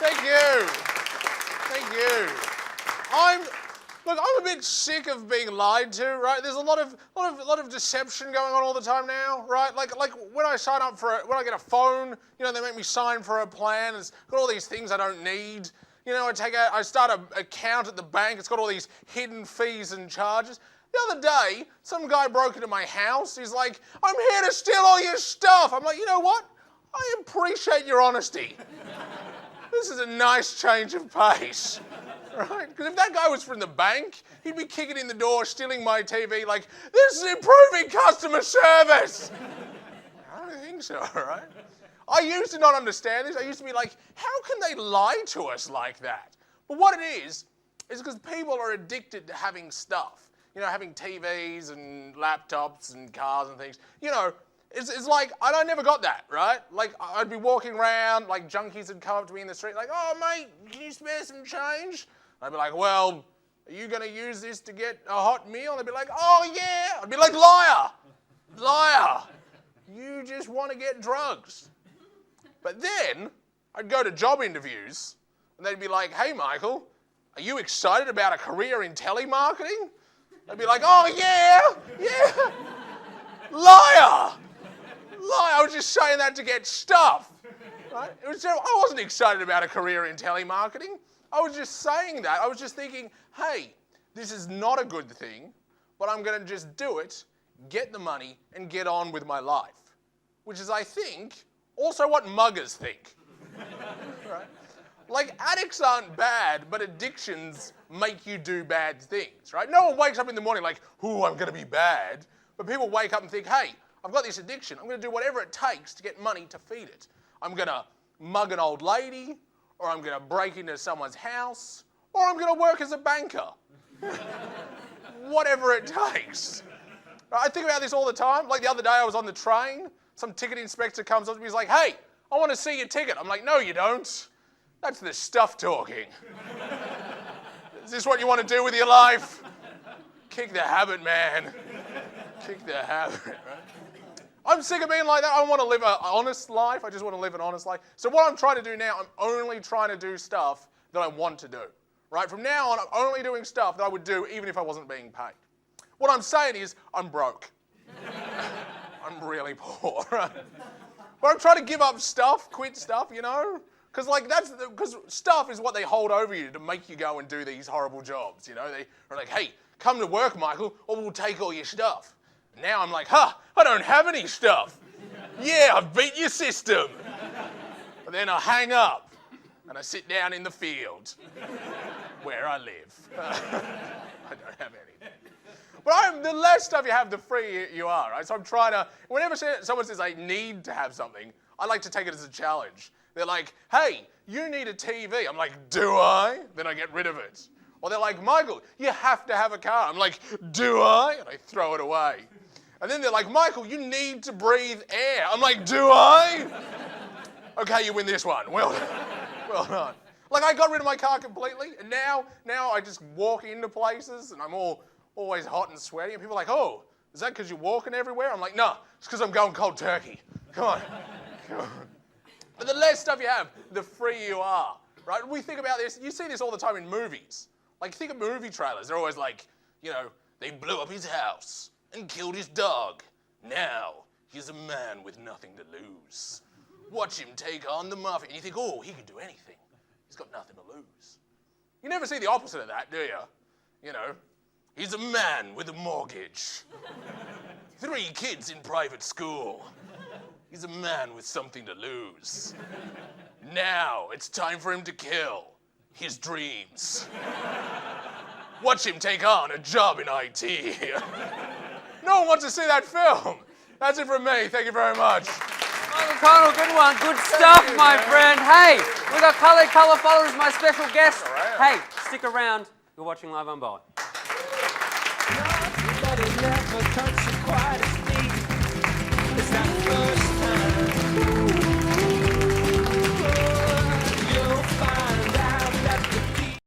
Thank you. Thank you. I'm a bit sick of being lied to, right? There's a lot of deception going on all the time now, right? Like when I sign up when I get a phone, you know, they make me sign for a plan. It's got all these things I don't need. You know, I start an account at the bank. It's got all these hidden fees and charges. The other day, some guy broke into my house. He's like, "I'm here to steal all your stuff." I'm like, you know what? I appreciate your honesty. This is a nice change of pace. Right? Because if that guy was from the bank, he'd be kicking in the door, stealing my TV like, "This is improving customer service." I don't think so, right? I used to not understand this. I used to be like, how can they lie to us like that? But what it is because people are addicted to having stuff. You know, having TVs and laptops and cars and things. You know, it's like, I never got that, right? Like, I'd be walking around, like junkies would come up to me in the street, like, "Oh, mate, can you spare some change?" I'd be like, "Well, are you going to use this to get a hot meal?" They'd be like, "Oh, yeah." I'd be like, "Liar. Liar. You just want to get drugs." But then I'd go to job interviews and they'd be like, "Hey, Michael, are you excited about a career in telemarketing?" I'd be like, "Oh, yeah, yeah." Liar. Liar. I was just saying that to get stuff. Right? I wasn't excited about a career in telemarketing. I was just saying that. I was just thinking, hey, this is not a good thing, but I'm going to just do it, get the money, and get on with my life. Which is, I think, also what muggers think. Right? Like, addicts aren't bad, but addictions make you do bad things, right? No one wakes up in the morning like, "Ooh, I'm going to be bad." But people wake up and think, "Hey, I've got this addiction. I'm going to do whatever it takes to get money to feed it. I'm going to mug an old lady, or I'm going to break into someone's house, or I'm going to work as a banker." Whatever it takes. I think about this all the time. Like the other day I was on the train, some ticket inspector comes up to me, he's like, "Hey, I want to see your ticket." I'm like, "No, you don't. That's the stuff talking." Is this what you want to do with your life? Kick the habit, man. Kick the habit, right? I'm sick of being like that. I want to live an honest life. I just want to live an honest life. So what I'm trying to do now, I'm only trying to do stuff that I want to do. Right? From now on, I'm only doing stuff that I would do even if I wasn't being paid. What I'm saying is, I'm broke. I'm really poor. Right? But I'm trying to give up stuff, quit stuff, you know? Because stuff is what they hold over you to make you go and do these horrible jobs, you know? They are like, "Hey, come to work, Michael, or we'll take all your stuff." Now I'm like, I don't have any stuff. Yeah, I've beat your system. But then I hang up and I sit down in the field where I live. I don't have anything. But the less stuff you have, the freer you are, right? So I'm trying to, whenever someone says I need to have something, I like to take it as a challenge. They're like, "Hey, you need a TV." I'm like, "Do I?" Then I get rid of it. Or they're like, "Michael, you have to have a car." I'm like, "Do I?" And I throw it away. And then they're like, "Michael, you need to breathe air." I'm like, "Do I?" "Okay, you win this one. Well done. Like, I got rid of my car completely, and now I just walk into places, and I'm always hot and sweaty, and people are like, "Oh, is that because you're walking everywhere?" I'm like, "No, it's because I'm going cold turkey. Come on. But the less stuff you have, the freer you are, right? We think about this, you see this all the time in movies. Like, think of movie trailers. They're always like, you know, "They blew up his house and killed his dog. Now he's a man with nothing to lose. Watch him take on the mafia." And you think, "Oh, he could do anything. He's got nothing to lose." You never see the opposite of that, do you? You know, "He's a man with a mortgage. 3 kids in private school. He's a man with something to lose. Now it's time for him to kill his dreams. Watch him take on a job in IT." No one wants to see that film. That's it from me. Thank you very much. Michael Connell, good one. Good stuff, my friend. Hey, we got Khaled Khalafalla as my special guest. Hey, stick around. You're watching Live on Bowen. Nobody never touched you quite as deep. It's that first time.